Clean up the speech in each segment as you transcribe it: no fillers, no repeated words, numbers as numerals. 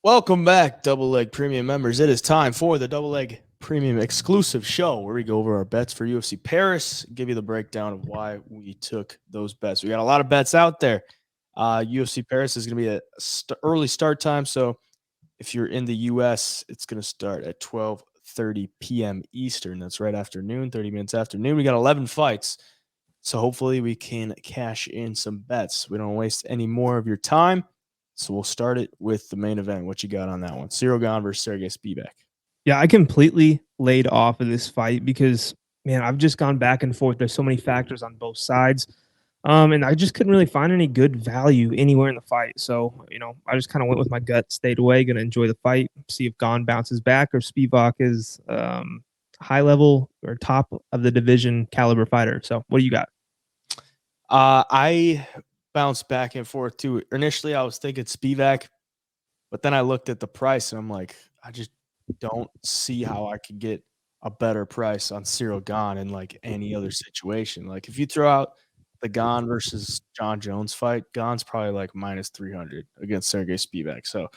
Welcome back, Double Leg Premium members. It is time for the Double Leg Premium exclusive show where we go over our bets for UFC Paris, give you the breakdown of why we took those bets. We got a lot of bets out there. UFC Paris is going to be a early start time, so if you're in the US, it's going to start at 12:30 p.m. Eastern. That's right after noon, 30 minutes after noon. We got 11 fights, so hopefully we can cash in some bets. We don't waste any more of your time. So we'll start it with the main event. What you got on that one? Cyril Gane versus Sergey Spivac. Yeah, I completely laid off of this fight because, man, I've just gone back and forth. There's so many factors on both sides. And I just couldn't really find any good value anywhere in the fight. So, I just kind of went with my gut, stayed away, going to enjoy the fight, see if Gane bounces back or Spivac is high level or top of the division caliber fighter. So, what do you got? I bounced back and forth too. Initially, I was thinking Spivac, but then I looked at the price and I'm like, I just don't see how I could get a better price on Cyril Gane in like any other situation. Like if you throw out the Gane versus John Jones fight, Gane's probably like minus 300 against Sergey Spivac. So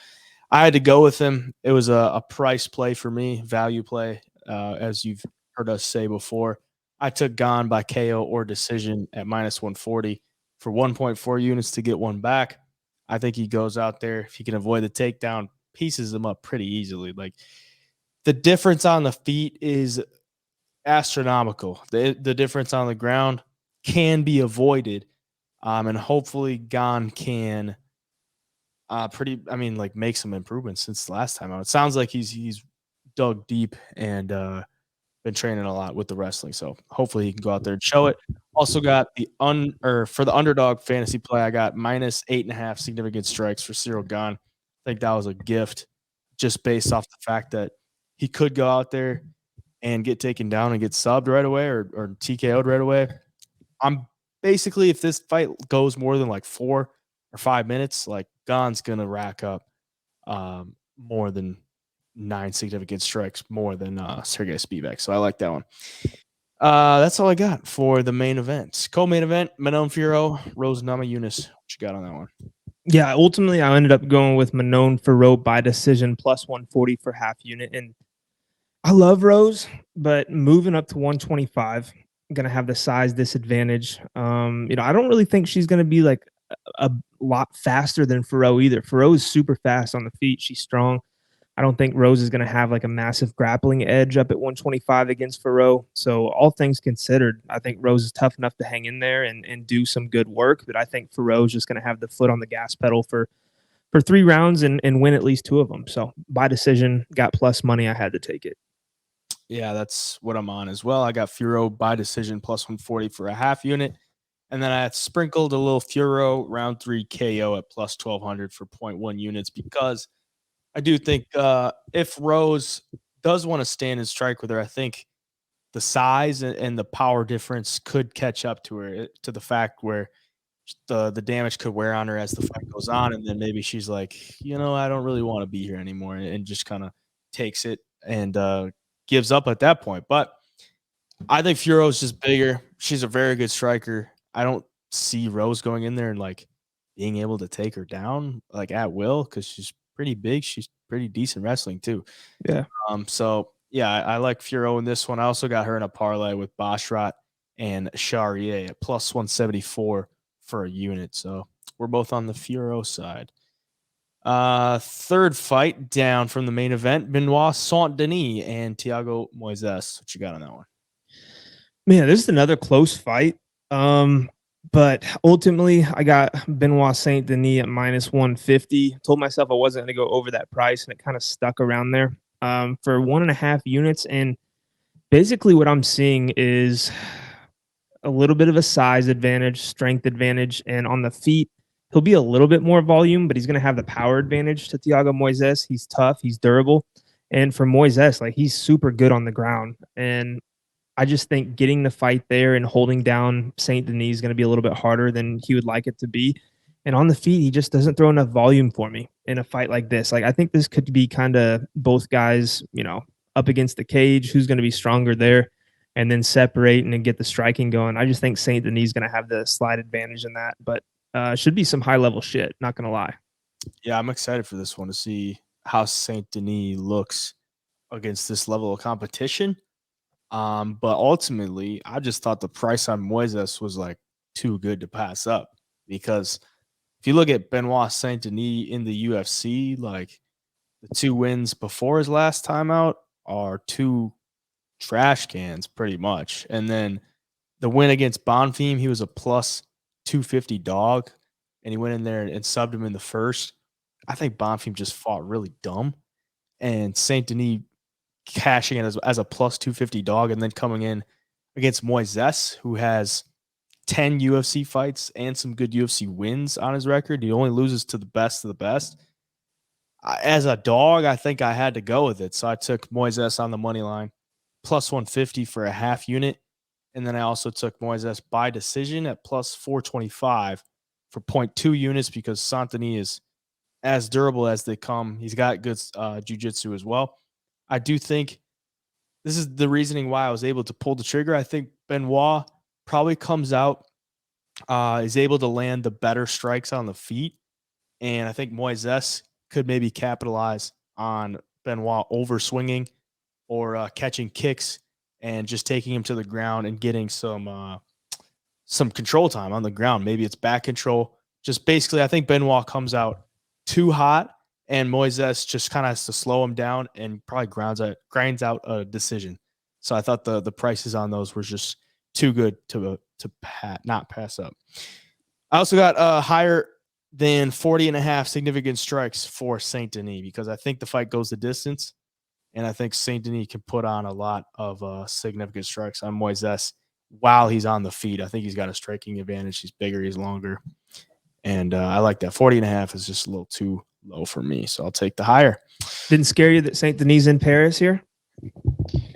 I had to go with him. It was a price play for me, value play, as you've heard us say before. I took Gane by KO or decision at minus 140 for 1.4 units to get one back. I think he goes out there. If he can avoid the takedown, pieces them up pretty easily. Like the difference on the feet is astronomical. The difference on the ground can be avoided. And hopefully Gane can make some improvements since the last time out. It sounds like he's dug deep and been training a lot with the wrestling. So hopefully he can go out there and show it. Also got for the underdog fantasy play, I got minus 8.5 significant strikes for Cyril Gane. I think that was a gift just based off the fact that he could go out there and get taken down and get subbed right away or TKO'd right away. I'm basically, if this fight goes more than like 4 or 5 minutes, like Gane's going to rack up more than 9 significant strikes, more than Sergey Spivac. So I like that one. That's all I got for the main event. Co-main event, Manon Fiorot, Rose Namajunas. What you got on that one? Yeah, ultimately, I ended up going with Manon Fiorot by decision plus 140 for half unit. And I love Rose, but moving up to 125, I'm going to have the size disadvantage. I don't really think she's going to be like a lot faster than Fiorot either. Fiorot is super fast on the feet. She's strong. I don't think Rose is going to have like a massive grappling edge up at 125 against Fiorot. So all things considered, I think Rose is tough enough to hang in there and do some good work. But I think Fiorot is just going to have the foot on the gas pedal for 3 rounds and win at least 2 of them. So by decision, got plus money. I had to take it. Yeah, that's what I'm on as well. I got Fiorot by decision plus 140 for a half unit. And then I had sprinkled a little Fiorot round 3 KO at plus 1200 for 0.1 units because I do think if Rose does want to stand and strike with her, I think the size and the power difference could catch up to her to the fact where the damage could wear on her as the fight goes on. And then maybe she's like, I don't really want to be here anymore and just kind of takes it and gives up at that point. But I think Fiorot's just bigger. She's a very good striker. I don't see Rose going in there and like being able to take her down like at will because she's pretty big. She's pretty decent wrestling too. Yeah. So yeah, I like Fiorot in this one. I also got her in a parlay with Bashrat and Charrier at plus 174 for a unit. So we're both on the Fiorot side. Third fight down from the main event, Benoit Saint Denis and Thiago Moises. What you got on that one? Man, this is another close fight. But ultimately, I got Benoit Saint Denis at minus 150. Told myself I wasn't going to go over that price, and it kind of stuck around there for 1.5 units. And basically, what I'm seeing is a little bit of a size advantage, strength advantage, and on the feet, he'll be a little bit more volume, but he's going to have the power advantage to Thiago Moises. He's tough, he's durable. And for Moises, like he's super good on the ground. And I just think getting the fight there and holding down Saint Denis is going to be a little bit harder than he would like it to be. And on the feet, he just doesn't throw enough volume for me in a fight like this. Like I think this could be kind of both guys, up against the cage, who's going to be stronger there, and then separate and then get the striking going. I just think Saint Denis is going to have the slight advantage in that, but should be some high level shit. Not going to lie. Yeah, I'm excited for this one to see how Saint Denis looks against this level of competition. But ultimately, I just thought the price on Moises was like too good to pass up because if you look at Benoit Saint Denis in the UFC, like the 2 wins before his last time out are two trash cans pretty much. And then the win against Bonfim, he was a plus 250 dog, and he went in there and subbed him in the first. I think Bonfim just fought really dumb, and Saint Denis cashing it as a plus 250 dog, and then coming in against Moises, who has 10 UFC fights and some good UFC wins on his record. He only loses to the best of the best. As a dog, I think I had to go with it. So I took Moises on the money line, plus 150 for a half unit. And then I also took Moises by decision at plus 425 for 0.2 units because Santini is as durable as they come. He's got good jiu-jitsu as well. I do think this is the reasoning why I was able to pull the trigger. I think Benoit probably comes out, is able to land the better strikes on the feet. And I think Moises could maybe capitalize on Benoit over swinging or catching kicks and just taking him to the ground and getting some control time on the ground. Maybe it's back control. Just basically, I think Benoit comes out too hot, and Moises just kind of has to slow him down and probably grinds out a decision. So I thought the prices on those were just too good to not pass up. I also got higher than 40.5 significant strikes for Saint Denis because I think the fight goes the distance. And I think Saint Denis can put on a lot of significant strikes on Moises while he's on the feet. I think he's got a striking advantage. He's bigger, he's longer. And I like that. 40.5 is just a little too low for me. So I'll take the higher. Didn't scare you that Saint Denis in Paris here?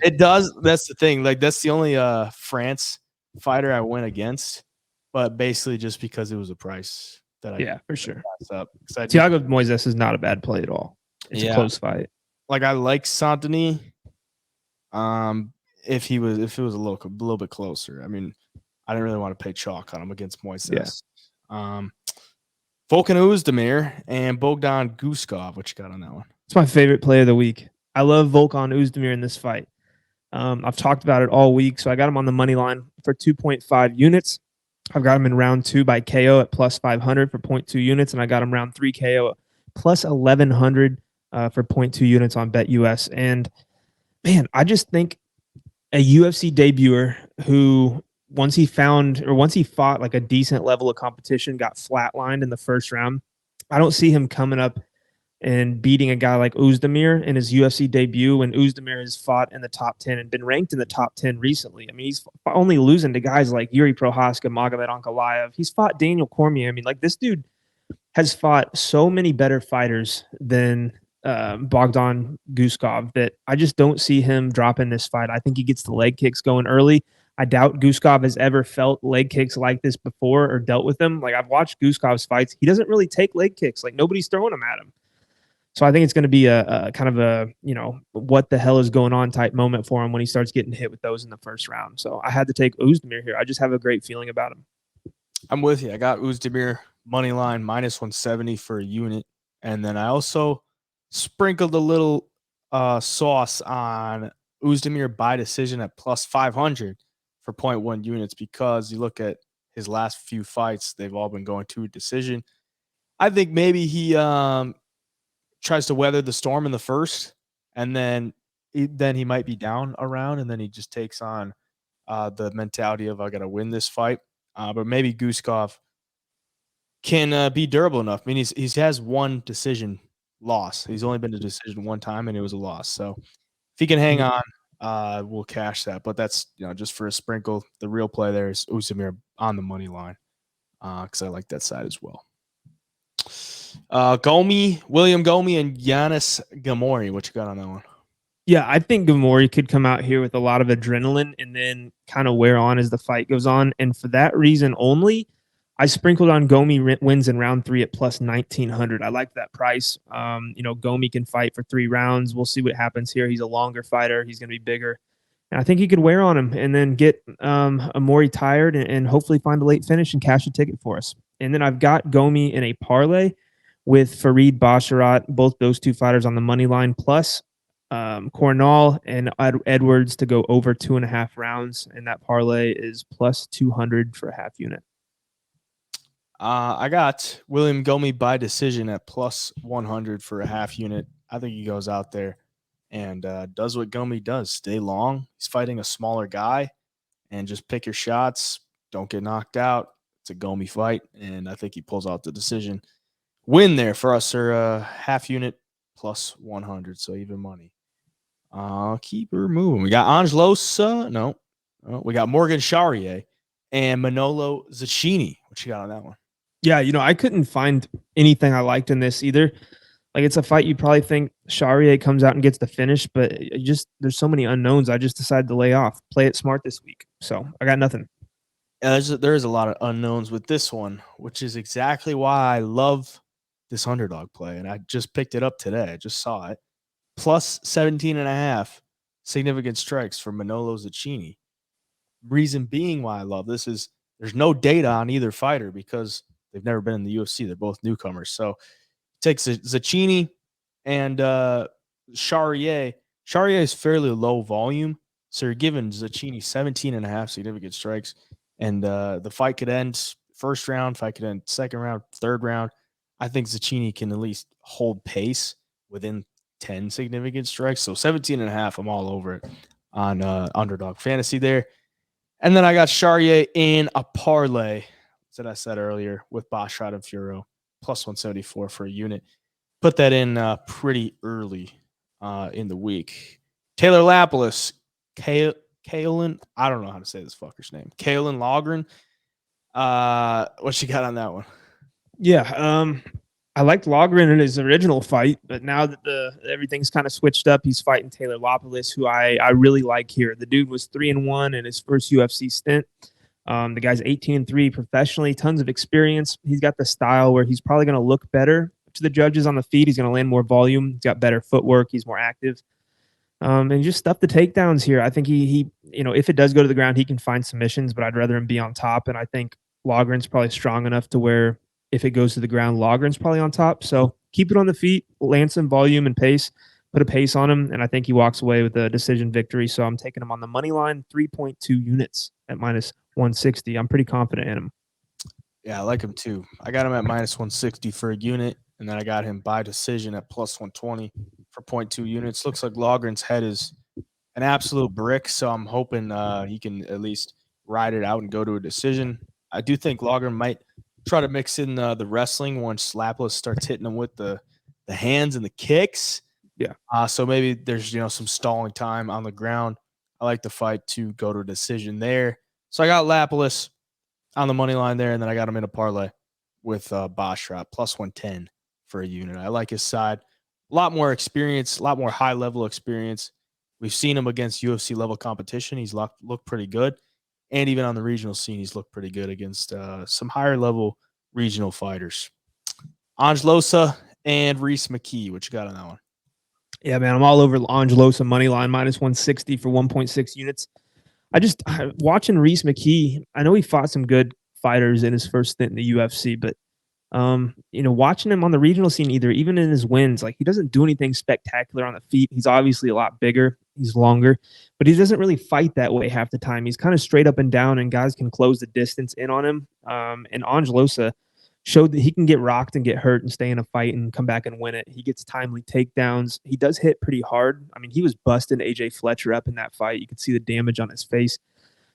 It does. That's the thing. Like, that's the only France fighter I went against. But basically just because it was a price that I for sure. pass up. Thiago Moises is not a bad play at all. It's a close fight. Like, I like Saint Denis. If it was a little bit closer. I mean, I didn't really want to pay chalk on him against Moises. Yeah. Volkan Oezdemir and Bogdan Guskov. What you got on that one? It's my favorite play of the week. I love Volkan Oezdemir in this fight. I've talked about it all week, so I got him on the money line for 2.5 units. I've got him in round 2 by KO at plus 500 for 0.2 units, and I got him round 3 KO at plus 1,100 for 0.2 units on BetUS. And man, I just think a UFC debuter who once he fought like a decent level of competition, got flatlined in the first round. I don't see him coming up and beating a guy like Oezdemir in his UFC debut when Oezdemir has fought in the top 10 and been ranked in the top 10 recently. I mean, he's only losing to guys like Yuri Prohaska, Magomed Ankalaev. He's fought Daniel Cormier. I mean, like, this dude has fought so many better fighters than Bogdan Guskov that I just don't see him dropping this fight. I think he gets the leg kicks going early. I doubt Guskov has ever felt leg kicks like this before or dealt with them. Like, I've watched Guskov's fights. He doesn't really take leg kicks. Like, nobody's throwing them at him. So I think it's going to be a kind of a, what the hell is going on type moment for him when he starts getting hit with those in the first round. So I had to take Oezdemir here. I just have a great feeling about him. I'm with you. I got Oezdemir money line minus 170 for a unit. And then I also sprinkled a little sauce on Oezdemir by decision at plus 500 for 0.1 units because you look at his last few fights, they've all been going to a decision. I think maybe he tries to weather the storm in the first, and then he might be down a round, and then he just takes on the mentality of, I got to win this fight. But maybe Guskov can be durable enough. I mean, he has one decision loss. He's only been to decision one time, and it was a loss. So if he can hang on, we'll cash that. But that's, just for a sprinkle. The real play there is Oezdemir on the money line because I like that side as well. William Gomi and Giannis Gamori. What you got on that one? Yeah, I think Gamori could come out here with a lot of adrenaline and then kind of wear on as the fight goes on. And for that reason only, I sprinkled on Gomi wins in round 3 at plus 1,900. I like that price. Gomi can fight for 3 rounds. We'll see what happens here. He's a longer fighter. He's going to be bigger. And I think he could wear on him and then get Amori tired and hopefully find a late finish and cash a ticket for us. And then I've got Gomi in a parlay with Fareed Basharat, both those two fighters on the money line, plus Cornell and Edwards to go over 2.5 rounds, and that parlay is plus 200 for a half unit. I got William Gomi by decision at plus 100 for a half unit. I think he goes out there and does what Gomi does: stay long. He's fighting a smaller guy, and just pick your shots. Don't get knocked out. It's a Gomi fight, and I think he pulls out the decision. Win there for us, or half unit plus 100, so even money. Keep her moving. We got Angelosa. No, we got Morgan Charrier and Manolo Zacchini. What you got on that one? Yeah, I couldn't find anything I liked in this either. Like, it's a fight you probably think Charrier comes out and gets the finish, but there's so many unknowns. I just decided to lay off, play it smart this week. So I got nothing. Yeah, there is a lot of unknowns with this one, which is exactly why I love this underdog play. And I just picked it up today. I just saw it. Plus 17.5 significant strikes for Manolo Zacchini. Reason being why I love this is there's no data on either fighter because they've never been in the UFC. They're both newcomers. So takes Zacchini and Charrier. Charrier is fairly low volume, so you're giving Zacchini 17.5 significant strikes, and the fight could end first round, fight could end second round, third round. I think Zacchini can at least hold pace within 10 significant strikes. So 17.5, I'm all over it on underdog fantasy there. And then I got Charrier in a parlay that I said earlier with Basharat and Furo, plus 174 for a unit. Put that in pretty early in the week. Taylor Lapilus, Kalen, I don't know how to say this fucker's name. Kalen Logren. What you got on that one? Yeah, I liked Logren in his original fight, but now that everything's kind of switched up, he's fighting Taylor Lapilus, who I really like here. The dude was 3-1 in his first UFC stint. The guy's 18-3 professionally, tons of experience. He's got the style where he's probably going to look better to the judges on the feet. He's going to land more volume. He's got better footwork. He's more active. And just stuff the takedowns here. I think he, if it does go to the ground, he can find submissions, but I'd rather him be on top. And I think Logren's probably strong enough to where if it goes to the ground, Logren's probably on top. So keep it on the feet, land some volume and pace, put a pace on him, and I think he walks away with a decision victory. So I'm taking him on the money line, 3.2 units at minus 160. I'm pretty confident in him. Yeah, I like him too. I got him at minus 160 for a unit, and then I got him by decision at plus 120 for 0.2 units. Looks like Logren's head is an absolute brick, so I'm hoping he can at least ride it out and go to a decision. I do think Logren might try to mix in the wrestling once Lapilus starts hitting him with the hands and the kicks. Yeah. So maybe there's some stalling time on the ground. I like the fight to go to a decision there. So I got Lapilus on the money line there, and then I got him in a parlay with Basharat plus 110 for a unit. I like his side. A lot more experience, a lot more high level experience. We've seen him against UFC level competition. He's looked pretty good. And even on the regional scene, he's looked pretty good against some higher level regional fighters. Angelosa and Reese McKee. What you got on that one? Yeah, man, I'm all over Angelosa money line, minus 160 for 1.6 units. Watching Reese McKee, I know he fought some good fighters in his first stint in the UFC, but watching him on the regional scene, even in his wins, like, he doesn't do anything spectacular on the feet. He's obviously a lot bigger, he's longer, but he doesn't really fight that way half the time. He's kind of straight up and down, and guys can close the distance in on him. And Angelosa showed that he can get rocked and get hurt and stay in a fight and come back and win it. He gets timely takedowns. He does hit pretty hard. I mean, he was busting AJ Fletcher up in that fight. You could see the damage on his face.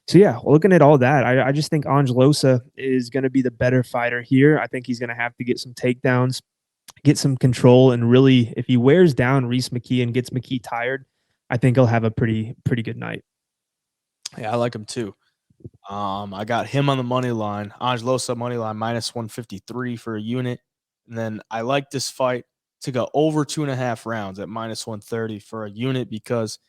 So yeah, looking at all that, I just think Angelosa is going to be the better fighter here. I think he's going to have to get some takedowns, get some control, and really, if he wears down Reese McKee and gets McKee tired, I think he'll have a pretty good night. Yeah, I like him too. I got him on the money line. Angelosa money line minus 153 for a unit. And then I like this fight to go over 2.5 rounds at minus 130 for a unit because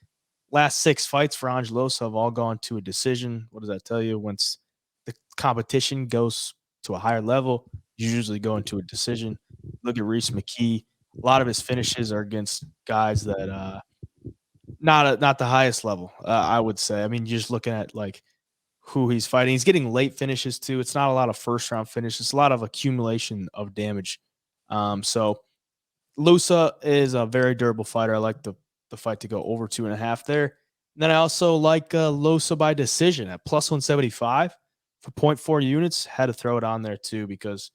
last 6 fights for Angelosa have all gone to a decision. What does that tell you? Once the competition goes to a higher level, you usually go into a decision. Look at Reese McKee. A lot of his finishes are against guys that not the highest level, I would say. I mean, you're just looking at like who he's fighting. He's getting late finishes too. It's not a lot of first round finishes. It's a lot of accumulation of damage So Lusa is a very durable fighter. I like the fight to go over 2.5 there. And then I also like Losa by decision at plus 175 for point 0.4 units. Had to throw it on there too because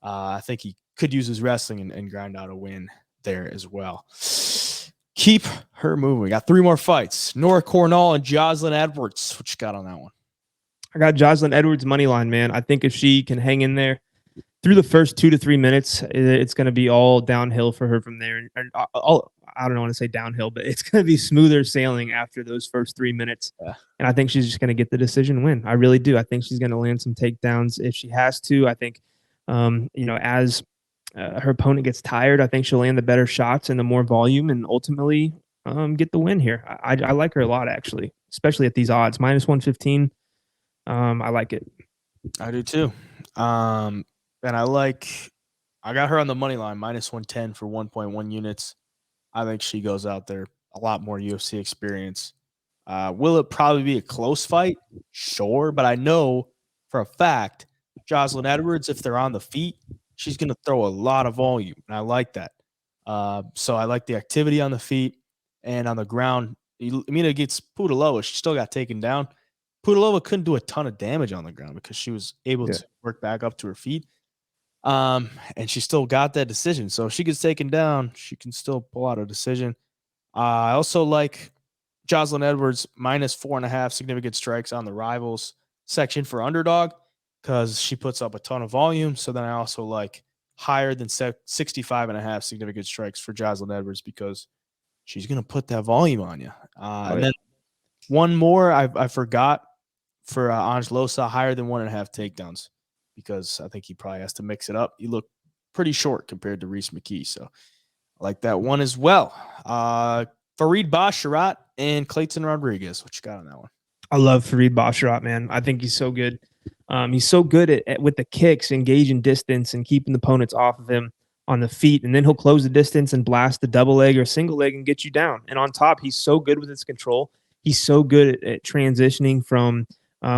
I think he could use his wrestling and grind out a win there as well. Keep her moving. We got 3 more fights. Nora Cornell and Jocelyn Edwards. What you got on that one? I got Jocelyn Edwards money line, man. I think if she can hang in there through the first 2 to 3 minutes, it's going to be all downhill for her from there. And I don't want to say downhill, but it's going to be smoother sailing after those first 3 minutes. Yeah. And I think she's just going to get the decision win. I really do. I think she's going to land some takedowns if she has to. I think, as her opponent gets tired, I think she'll land the better shots and the more volume and ultimately get the win here. I like her a lot, actually, especially at these odds. Minus 115. I like it. I do too. And I got her on the money line, minus 110 for 1.1 units. I think she goes out there, a lot more UFC experience. Will it probably be a close fight? Sure, but I know for a fact, Jocelyn Edwards, if they're on the feet, she's going to throw a lot of volume, and I like that. So I like the activity on the feet and on the ground. Against Pudilova, she still got taken down. Pudilova couldn't do a ton of damage on the ground because she was able to work back up to her feet. And she still got that decision. So if she gets taken down, she can still pull out a decision. I also like Jocelyn Edwards minus 4.5 significant strikes on the rivals section for underdog because she puts up a ton of volume. So then I also like higher than 65.5 significant strikes for Jocelyn Edwards because she's going to put that volume on you. And then one more I forgot for Ange Losa, higher than 1.5 takedowns because I think he probably has to mix it up. He looked pretty short compared to Reese McKee. So I like that one as well. Farid Basharat and Clayton Rodriguez. What you got on that one? I love Farid Basharat, man. I think he's so good. He's so good at with the kicks, engaging distance and keeping the opponents off of him on the feet. And then he'll close the distance and blast the double leg or single leg and get you down. And on top, he's so good with his control. He's so good at transitioning from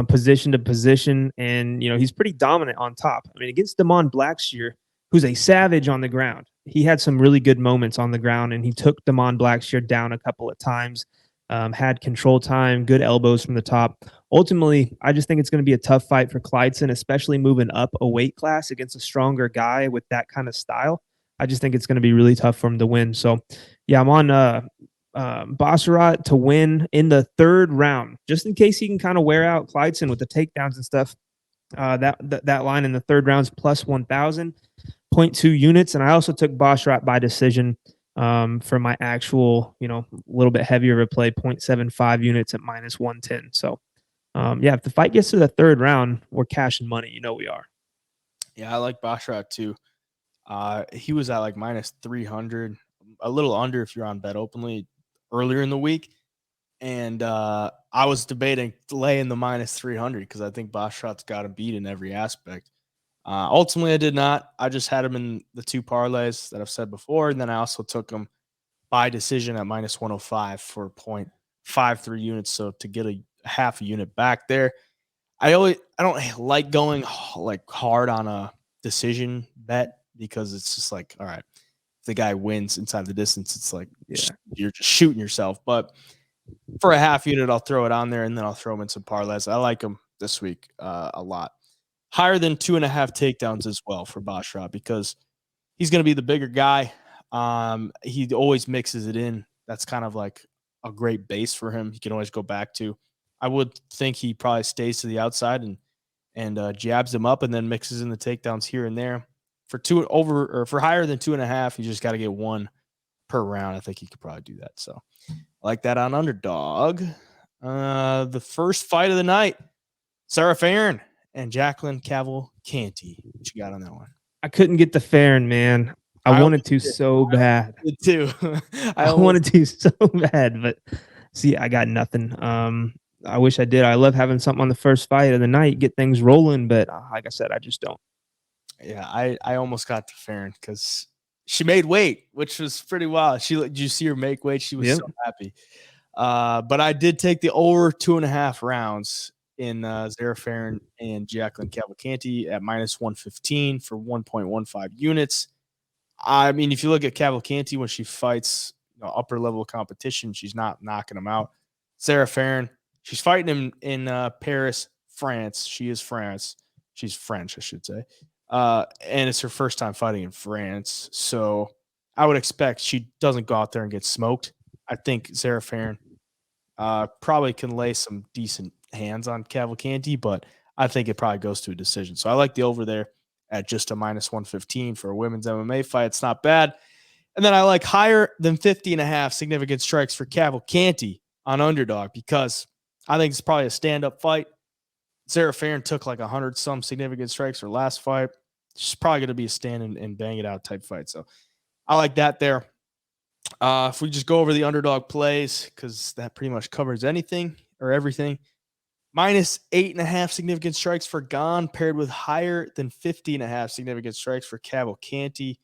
position to position. And, he's pretty dominant on top. I mean, against Damon Blackshear, who's a savage on the ground, he had some really good moments on the ground, and he took Damon Blackshear down a couple of times, had control time, good elbows from the top. Ultimately, I just think it's going to be a tough fight for Clydson, especially moving up a weight class against a stronger guy with that kind of style. I just think it's going to be really tough for him to win. So, yeah, I'm on Basharat to win in the 3rd round, just in case he can kind of wear out Clydson with the takedowns and stuff. That line in the 3rd round is plus 1,000.2 units. And I also took Basharat by decision for my actual, a little bit heavier of a play, 0.75 units at minus 110. So, if the fight gets to the 3rd round, we're cashing money. We are. Yeah, I like Basharat too. He was at like minus 300, a little under if you're on Bet Openly earlier in the week. And I was debating laying the minus 300 because I think Basharat's got him beat in every aspect. Ultimately, I did not. I just had him in the 2 parlays that I've said before. And then I also took him by decision at minus 105 for 0.53 units. So to get a half a unit back there. I don't like going like hard on a decision bet because it's just like, all right, if the guy wins inside the distance, it's like you're just shooting yourself. But for a half unit, I'll throw it on there and then I'll throw him in some parlays. I like him this week a lot. Higher than 2.5 takedowns as well for Basharat because he's going to be the bigger guy. He always mixes it in. That's kind of like a great base for him. He can always go back to. I would think he probably stays to the outside and jabs him up and then mixes in the takedowns here and there. For higher than 2.5, you just got to get 1 per round. I think he could probably do that. So I like that on underdog. The first fight of the night, Sarah Farron and Jacqueline Cavalcanti. What you got on that one? I couldn't get the Farron, man. I wanted to so bad. Me too. I wanted to so bad, but see, I got nothing. I wish I did. I love having something on the first fight of the night, get things rolling, but like I said, I just don't. Yeah, I almost got to Farron because she made weight, which was pretty wild. Did you see her make weight? She was so happy. But I did take the over 2.5 rounds in Sarah Farron and Jacqueline Cavalcanti at minus 115 for 1.15 units. I mean, if you look at Cavalcanti when she fights, upper level competition, she's not knocking him out. Sarah Farron, she's fighting him in Paris, France. She is France. She's French, I should say. And it's her first time fighting in France. So I would expect she doesn't go out there and get smoked. I think Sarah Farron probably can lay some decent hands on Cavalcanti, but I think it probably goes to a decision. So I like the over there at just a -115 for a women's MMA fight. It's not bad. And then I like higher than 50.5 significant strikes for Cavalcanti on underdog because I think it's probably a stand-up fight. Sarah Farron took like 100 some significant strikes her last fight. She's probably going to be a stand and bang it out type fight. So I like that there. If we just go over the underdog plays, because that pretty much covers anything or everything. -8.5 significant strikes for Gane, paired with higher than 50.5 significant strikes for Cavalcanti.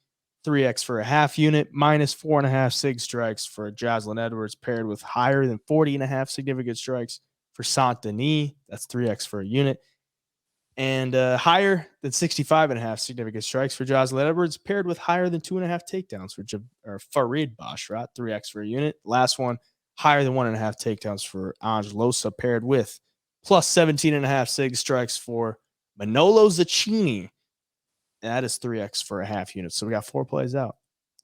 3x for a half unit, -4.5 sig strikes for Jocelyn Edwards, paired with higher than 40.5 significant strikes for Saint Denis. That's 3x for a unit. And higher than 65.5 significant strikes for Jocelyn Edwards, paired with higher than 2.5 takedowns for Farid Basharat, 3x for a unit. Last one, higher than 1.5 takedowns for Angelosa, paired with plus 17.5 sig strikes for Manolo Zacchini. And that is 3x for a half unit. So we got 4 plays out,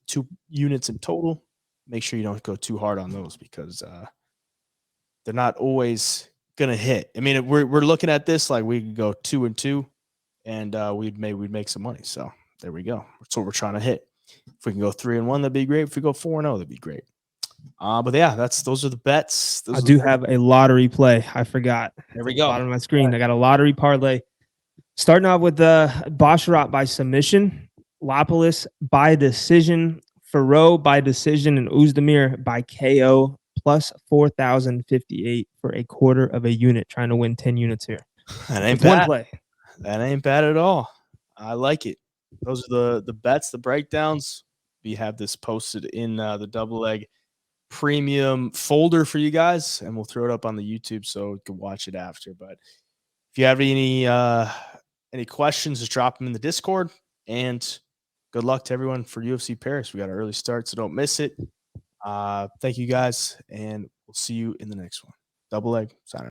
2 units in total. Make sure you don't go too hard on those because they're not always gonna hit. I mean, we're looking at this like we could go 2 and 2, and we'd make some money. So there we go. That's what we're trying to hit. If we can go 3 and 1, that'd be great. If we go 4 and 0, that'd be great. But yeah, those are the bets. I do have a lottery play. I forgot. There we go. Bottom of my screen. I got a lottery parlay. Starting off with Basharat by submission, Lapalus by decision, Faro by decision, and Uzdemir by KO, plus 4,058 for a quarter of a unit. Trying to win 10 units here. That ain't With one bad. play. That ain't bad at all. I like it. Those are the bets, the breakdowns. We have this posted in the double leg premium folder for you guys, and we'll throw it up on the YouTube so you can watch it after. But if you have any questions, just drop them in the Discord. And good luck to everyone for UFC Paris. We got an early start, so don't miss it. Thank you guys, and we'll see you in the next one. Double leg, sign out.